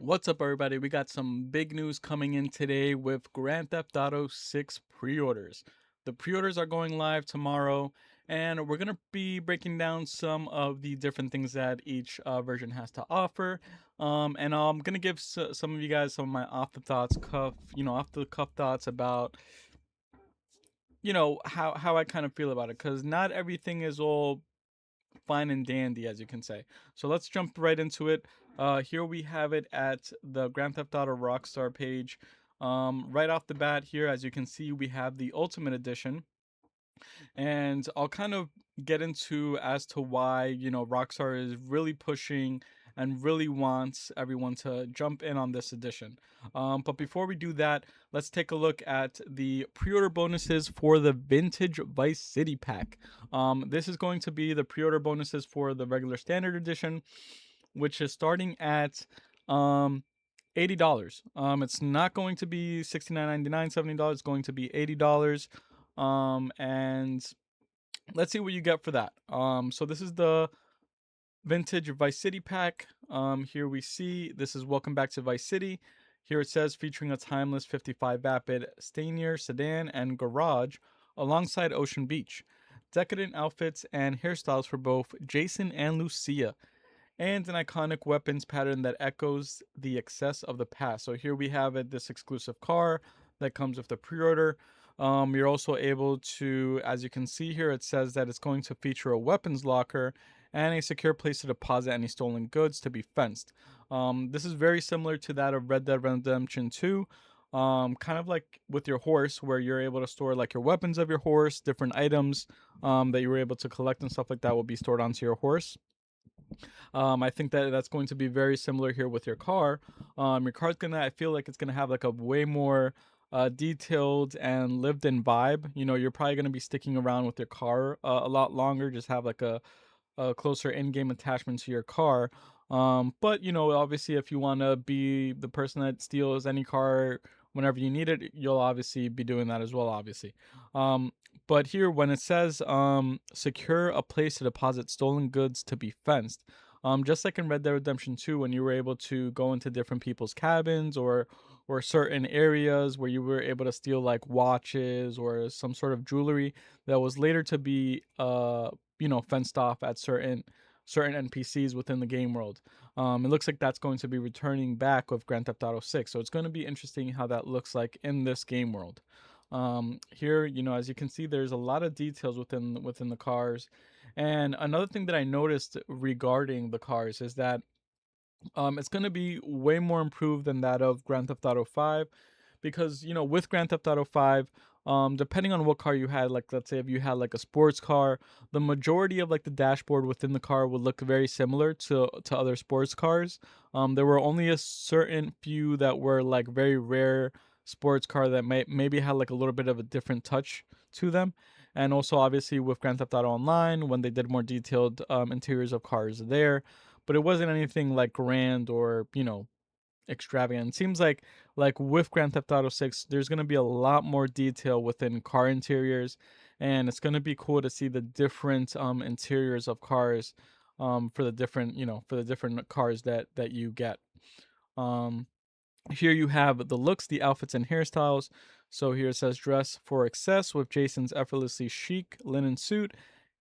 What's up, everybody? We got some big news coming in today with Grand Theft Auto 6 pre-orders. The pre-orders are going live tomorrow, and we're going to be breaking down some of the different things that each version has to offer. And I'm going to give some of you guys some of my off the cuff thoughts about, how I kind of feel about it, because not everything is all fine and dandy, as you can say. So let's jump right into it. Here we have it at the Grand Theft Auto Rockstar page. Right off the bat, here, as you can see, we have the Ultimate Edition, and I'll kind of get into as to why Rockstar is really pushing and really wants everyone to jump in on this edition. But before we do that, let's take a look at the pre-order bonuses for the Vintage Vice City pack. This is going to be the pre-order bonuses for the regular standard edition, which is starting at $80. It's not going to be $69.99, $70. It's going to be $80. And let's see what you get for that. So this is the Vintage Vice City pack. Here we see this is Welcome Back to Vice City. Here it says featuring a timeless 55 Vapid Stanier sedan and garage alongside Ocean Beach. Decadent outfits and hairstyles for both Jason and Lucia, and an iconic weapons pattern that echoes the excess of the past. So here we have it, this exclusive car that comes with the pre-order. You're also able to, as you can see here, it says that it's going to feature a weapons locker and a secure place to deposit any stolen goods to be fenced. This is very similar to that of Red Dead Redemption 2. Kind of like with your horse, where you're able to store like your weapons of your horse, different items that you were able to collect and stuff like that will be stored onto your horse. I think that that's going to be very similar here with your car. Your car's gonna, I feel like it's gonna have like a way more detailed and lived in vibe. You're probably gonna be sticking around with your car a lot longer, just have like a closer in-game attachment to your car. But obviously, if you want to be the person that steals any car whenever you need it, you'll obviously be doing that as well, obviously. Um, but here, when it says secure a place to deposit stolen goods to be fenced, just like in Red Dead Redemption 2, when you were able to go into different people's cabins or certain areas where you were able to steal like watches or some sort of jewelry that was later to be fenced off at certain NPCs within the game world. It looks like that's going to be returning back with Grand Theft Auto 6. So it's going to be interesting how that looks like in this game world. Here, as you can see, there's a lot of details within the cars. And another thing that I noticed regarding the cars is that it's going to be way more improved than that of Grand Theft Auto 5, because with Grand Theft Auto 5, depending on what car you had, like let's say if you had like a sports car, the majority of like the dashboard within the car would look very similar to other sports cars. There were only a certain few that were like very rare sports car that maybe had like a little bit of a different touch to them. And also obviously with Grand Theft Auto Online, when they did more detailed interiors of cars there, but it wasn't anything like grand or extravagant. It seems like with Grand Theft Auto 6, there's gonna be a lot more detail within car interiors, and it's gonna be cool to see the different interiors of cars for the different cars that you get. Um Here you have the looks, the outfits, and hairstyles. So here it says dress for excess with Jason's effortlessly chic linen suit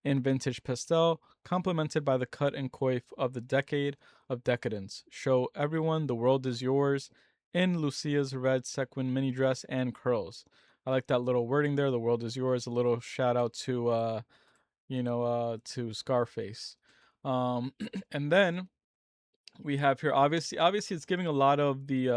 in vintage pastel, complemented by the cut and coif of the decade of decadence. Show everyone the world is yours in Lucia's red sequin mini dress and curls. I like that little wording there. The world is yours. A little shout out to Scarface. And then we have here, obviously it's giving a lot of the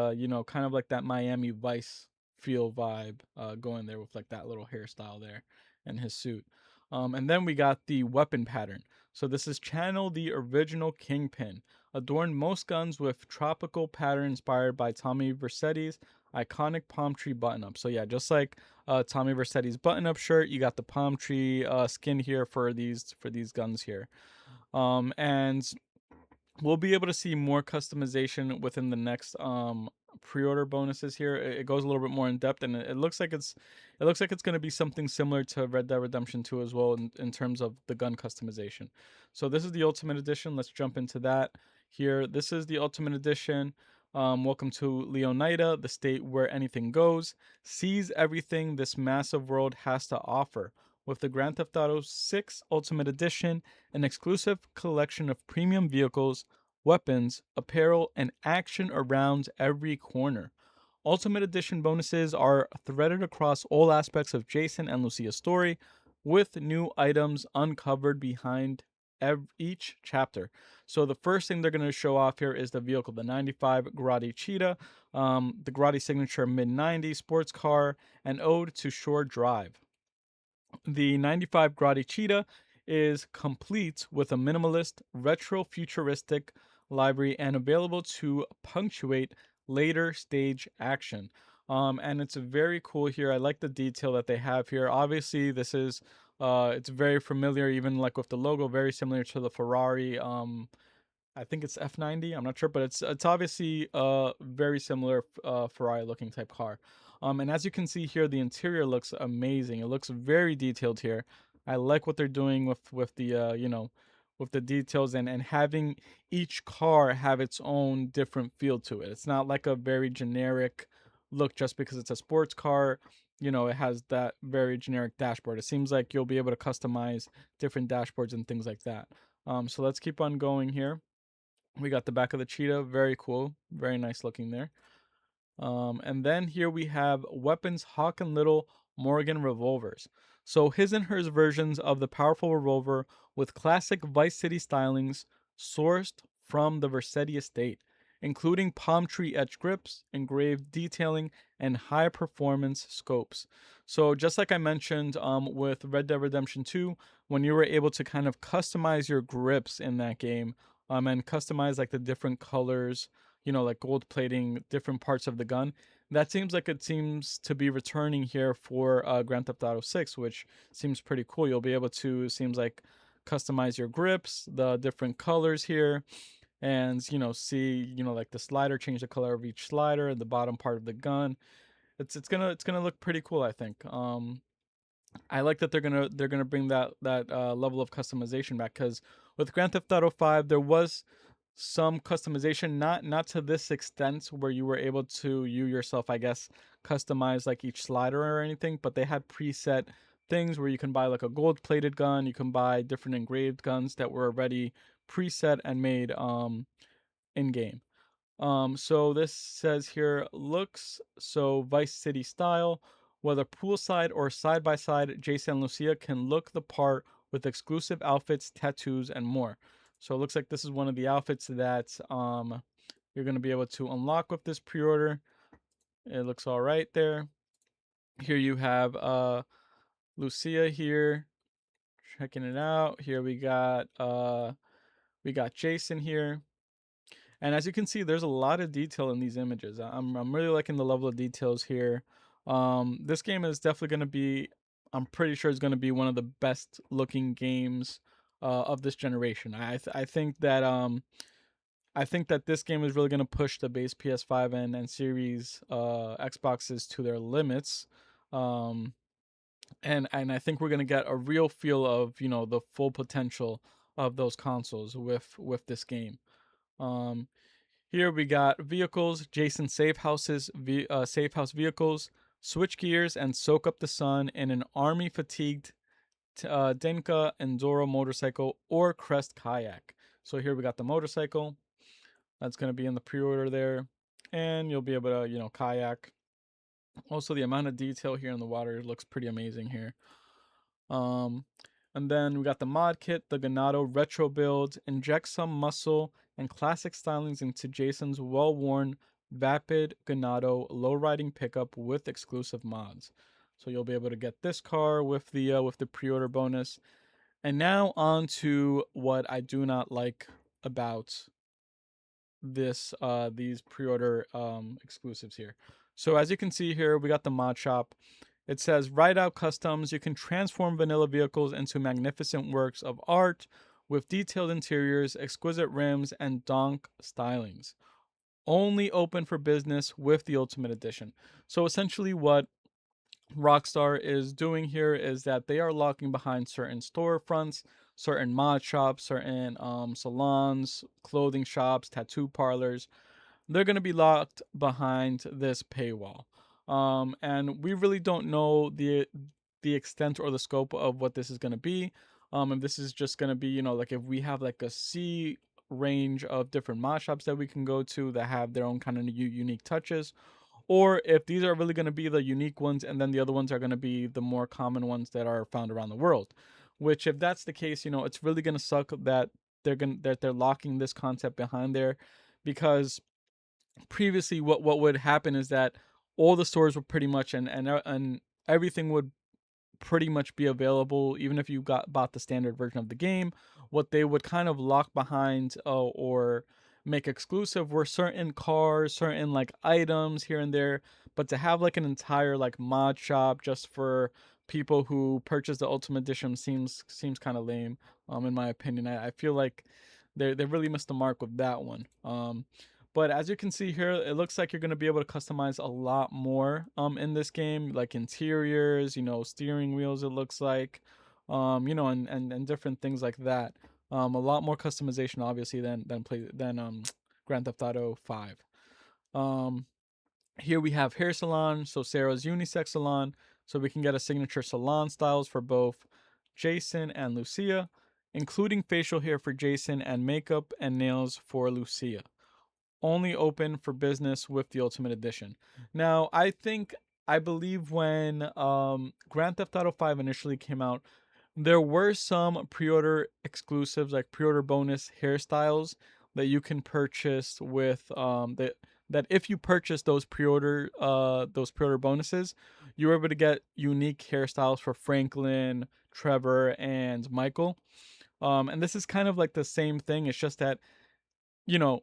kind of like that Miami Vice feel vibe going there with like that little hairstyle there and his suit. And then we got the weapon pattern. So this is channel the original Kingpin, adorn most guns with tropical pattern inspired by Tommy Vercetti's iconic palm tree button up. So yeah, just like Tommy Vercetti's button up shirt, you got the palm tree skin here for these guns here. And we'll be able to see more customization within the next pre-order bonuses here. It goes a little bit more in depth, and it looks like it's going to be something similar to Red Dead Redemption 2 as well in terms of the gun customization. So this is the Ultimate Edition. Let's jump into that here. This is the Ultimate Edition. Welcome to Leonida, the state where anything goes. Seize everything this massive world has to offer. With the Grand Theft Auto 6 Ultimate Edition, an exclusive collection of premium vehicles, weapons, apparel, and action around every corner. Ultimate Edition bonuses are threaded across all aspects of Jason and Lucia's story, with new items uncovered behind each chapter. So the first thing they're going to show off here is the vehicle, the 95 Grotti Cheetah, the Grotti signature mid-90s sports car, an ode to short drive. The 95 Grotti Cheetah is complete with a minimalist, retro futuristic library and available to punctuate later stage action. And it's very cool here. I like the detail that they have here. Obviously, this is it's very familiar, even like with the logo, very similar to the Ferrari. I think it's F90. I'm not sure, but it's obviously a very similar Ferrari looking type car. And as you can see here, the interior looks amazing. It looks very detailed here. I like what they're doing with the with the details and having each car have its own different feel to it. It's not like a very generic look just because it's a sports car. It has that very generic dashboard. It seems like you'll be able to customize different dashboards and things like that. So let's keep on going here. We got the back of the cheetah, very cool, very nice looking there. And then here we have weapons Hawk and Little Morgan revolvers. So his and hers versions of the powerful revolver with classic Vice City stylings sourced from the Vercetti estate, including palm tree etched grips, engraved detailing, and high performance scopes. So just like I mentioned with Red Dead Redemption 2, when you were able to kind of customize your grips in that game, and customize like the different colors, like gold plating different parts of the gun. That seems like it seems to be returning here for Grand Theft Auto 6, which seems pretty cool. You'll be able to, seems like, customize your grips, the different colors here, and see, like the slider, change the color of each slider and the bottom part of the gun. It's gonna look pretty cool, I think. I like that they're gonna bring that level of customization back, because with Grand Theft Auto 5 there was some customization, not to this extent where you were able to you yourself, I guess, customize like each slider or anything, but they had preset things where you can buy like a gold plated gun, you can buy different engraved guns that were already preset and made in game. So this says here looks so Vice City style. Whether poolside or side by side, Jason and Lucia can look the part with exclusive outfits, tattoos, and more. So it looks like this is one of the outfits that you're gonna be able to unlock with this pre-order. It looks all right there. Here you have Lucia here checking it out. Here we got Jason here. And as you can see, there's a lot of detail in these images. I'm really liking the level of details here. This game is definitely going to be, I'm pretty sure it's going to be one of the best looking games of this generation. I think that this game is really going to push the base PS5 and series Xboxes to their limits. Um, and I think we're going to get a real feel of, the full potential of those consoles with this game. Um, Here we got vehicles, Jason safe houses, safe house vehicles, switch gears and soak up the sun in an army fatigued Denka Enduro motorcycle or Crest kayak. So here we got the motorcycle that's going to be in the pre-order there, and you'll be able to kayak. Also, the amount of detail here in the water looks pretty amazing here. Um, and then we got the mod kit, the Ganado retro build, inject some muscle and classic stylings into Jason's well-worn Vapid Ganado low-riding pickup with exclusive mods. So you'll be able to get this car with the pre-order bonus. And now on to what I do not like about these pre-order exclusives here. So as you can see here, we got the mod shop. It says Ride Out Customs. You can transform vanilla vehicles into magnificent works of art with detailed interiors, exquisite rims, and donk stylings. Only open for business with the Ultimate Edition. So essentially what Rockstar is doing here is that they are locking behind certain storefronts, certain mod shops, certain salons, clothing shops, tattoo parlors, they're going to be locked behind this paywall. And we really don't know the extent or the scope of what this is going to be. And this is just going to be, like if we have like a C range of different mod shops that we can go to that have their own kind of unique touches, or if these are really going to be the unique ones and then the other ones are going to be the more common ones that are found around the world. Which, if that's the case, it's really going to suck that they're locking this concept behind there, because previously what would happen is that all the stores would pretty much, and everything would pretty much be available even if you bought the standard version of the game. What they would kind of lock behind, or make exclusive, were certain cars, certain like items here and there. But to have like an entire like mod shop just for people who purchase the Ultimate Edition seems kind of lame, in my opinion. I feel like they really missed the mark with that one. But as you can see here, it looks like you're going to be able to customize a lot more in this game, like interiors, steering wheels, it looks like, and different things like that. A lot more customization obviously than Grand Theft Auto 5. Um Here we have hair salon, so Sarah's unisex salon, so we can get a signature salon styles for both Jason and Lucia, including facial hair for Jason and makeup and nails for Lucia. Only open for business with the Ultimate Edition. Now, I believe when Grand Theft Auto 5 initially came out, there were some pre-order exclusives, like pre-order bonus hairstyles that you can purchase with that if you purchase those pre-order bonuses, you were able to get unique hairstyles for Franklin, Trevor, and Michael. And this is kind of like the same thing. It's just that, you know,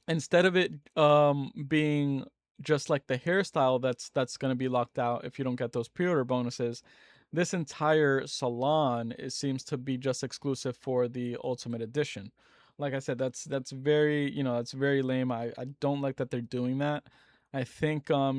instead of it being just like the hairstyle that's going to be locked out if you don't get those pre-order bonuses, this entire salon, it seems to be just exclusive for the Ultimate Edition. Like I said, that's very, that's very lame. I don't like that they're doing that. I think I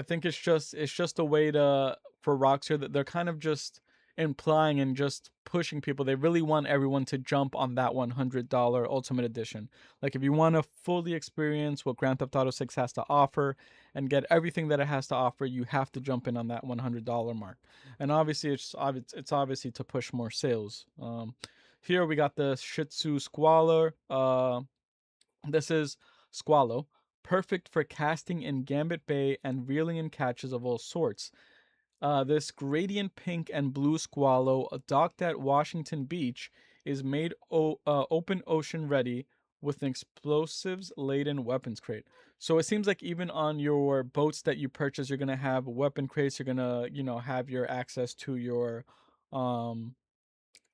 think it's just a way to for Rockstar, that they're kind of just implying and just pushing people. They really want everyone to jump on that $100 Ultimate Edition. Like if you want to fully experience what Grand Theft Auto 6 has to offer and get everything that it has to offer, you have to jump in on that $100 mark. And obviously it's obviously to push more sales. Here we got the Shih Tzu Squalor. This is Squallow, perfect for casting in Gambit Bay and reeling in catches of all sorts. This gradient pink and blue Squallow, docked at Washington Beach, is made open ocean ready with an explosives laden weapons crate. So it seems like even on your boats that you purchase, you're gonna have weapon crates. You're gonna, have your access um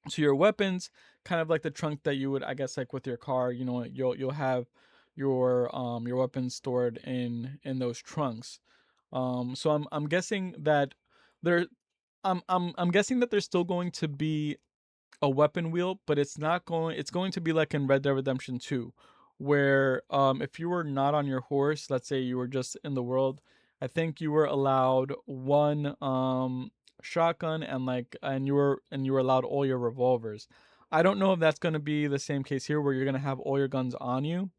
to your weapons, kind of like the trunk that you would, I guess, like with your car. You'll have your weapons stored in those trunks. So I'm guessing that there I'm guessing that there's still going to be a weapon wheel, but it's going to be like in Red Dead Redemption 2, where if you were not on your horse, let's say you were just in the world, I think you were allowed one shotgun, and you were allowed all your revolvers. I don't know if that's going to be the same case here, where you're going to have all your guns on you,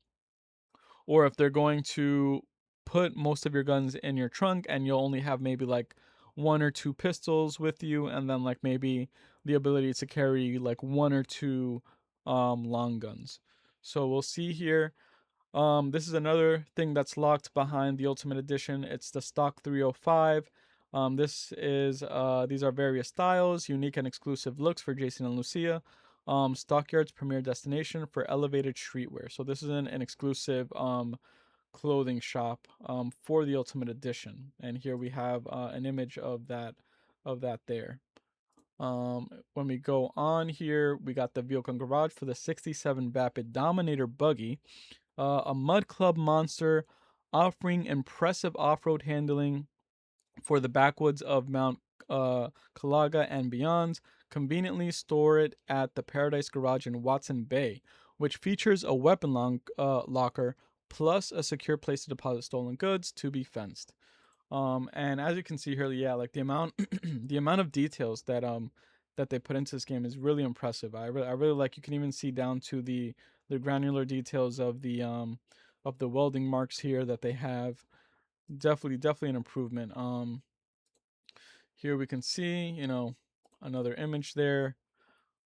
or if they're going to put most of your guns in your trunk and you'll only have maybe like one or two pistols with you, and then like maybe the ability to carry like one or two long guns. So we'll see here. This is another thing that's locked behind the Ultimate Edition. It's the stock 305. These are various styles, unique and exclusive looks for Jason and Lucia. Stockyard's premier destination for elevated streetwear. So this is an exclusive clothing shop for the Ultimate Edition. And here we have an image of that there. When we go on here, we got the vehicle garage for the 67 Vapid Dominator buggy, a Mud Club monster offering impressive off-road handling for the backwoods of Mount Calaga and beyond. Conveniently store it at the Paradise Garage in Watson Bay, which features a weapon locker plus a secure place to deposit stolen goods to be fenced. And as you can see here, yeah, like the amount the amount of details that they put into this game is really impressive. I really like. You can even see down to the the granular details of the welding marks here that they have. Definitely an improvement. Here we can see, another image there.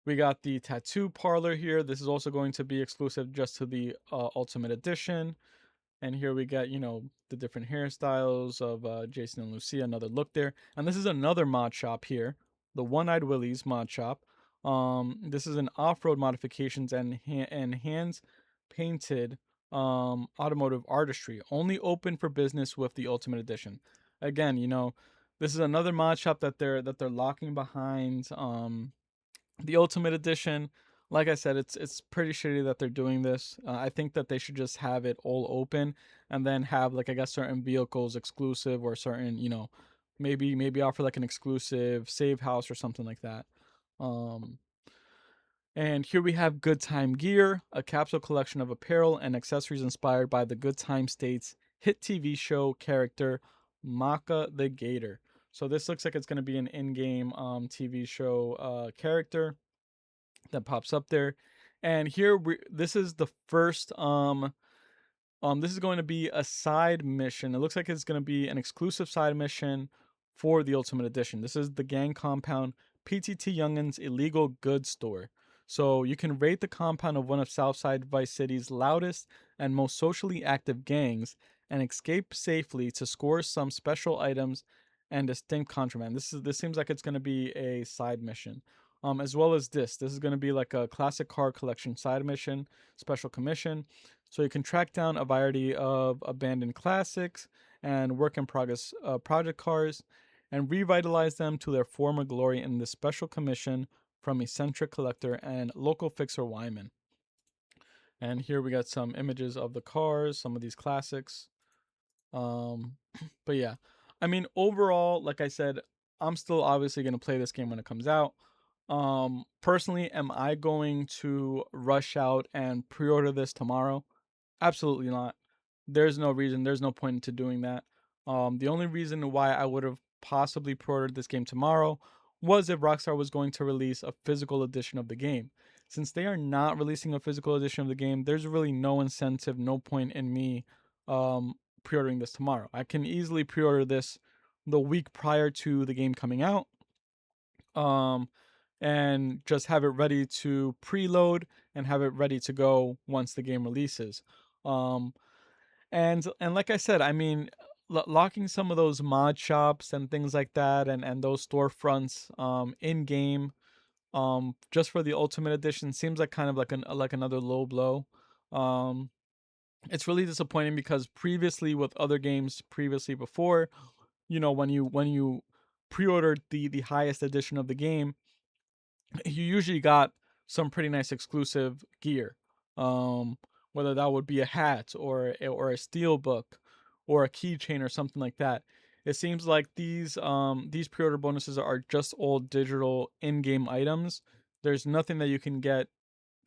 We got the tattoo parlor here. This is also going to be exclusive just to the Ultimate Edition. And here we got, the different hairstyles of Jason and Lucia, another look there. And this is another mod shop here, the One-Eyed Willie's mod shop. This is an off-road modifications and hands painted automotive artistry, only open for business with the Ultimate Edition. Again, this is another mod shop that they're locking behind the Ultimate Edition. Like I said, it's pretty shitty that they're doing this. I think that they should just have it all open, and then have, like, I guess, certain vehicles exclusive, or certain, maybe offer like an exclusive save house or something like that. Um, and here we have Good Time Gear, a capsule collection of apparel and accessories inspired by the Good Time State's hit TV show character Maka the Gator. So this looks like it's going to be an in-game TV show character that pops up there. And here this is the first this is going to be a side mission. It looks like it's going to be an exclusive side mission for the Ultimate Edition. This is the gang compound PTT Youngin's illegal goods store. So you can raid the compound of one of Southside Vice City's loudest and most socially active gangs and escape safely to score some special items and distinct contraband. This seems like it's going to be a side mission. As well as this is going to be like a classic car collection side mission, special commission. So you can track down a variety of abandoned classics and work in progress project cars and revitalize them to their former glory in this special commission from eccentric collector and local fixer Wyman. And here we got some images of the cars, some of these classics. But yeah, I mean, overall, like I said, I'm still obviously going to play this game when it comes out. Personally, am I going to rush out and pre-order this tomorrow? Absolutely not. There's no reason, there's no point into doing that. The only reason why I would have possibly pre-ordered this game tomorrow was if Rockstar was going to release a physical edition of the game. Since they are not releasing a physical edition of the game, there's really no incentive, no point in me pre-ordering this tomorrow. I can easily pre-order this the week prior to the game coming out. And just have it ready to preload and have it ready to go once the game releases. Um, and like I said, I mean, locking some of those mod shops and things like that, and those storefronts in game just for the Ultimate Edition seems like kind of like another low blow. Um, it's really disappointing because previously with other games previously before, when you pre-ordered the highest edition of the game, you usually got some pretty nice exclusive gear. Um, Whether that would be a hat or a steel book or a keychain or something like that. It seems like these pre-order bonuses are just all digital in-game items. There's nothing that you can get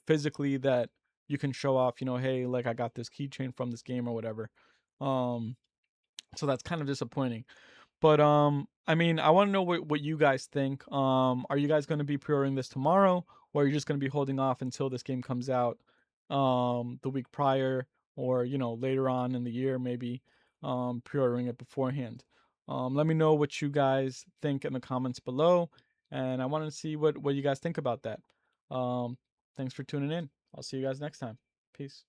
physically that you can show off, hey, like I got this keychain from this game or whatever. Um, so that's kind of disappointing. But I mean, I want to know what you guys think. Are you guys going to be pre-ordering this tomorrow, or are you just going to be holding off until this game comes out the week prior, or later on in the year, maybe pre-ordering it beforehand? Let me know what you guys think in the comments below, and I want to see what you guys think about that. Um, Thanks for tuning in. I'll see you guys next time. Peace.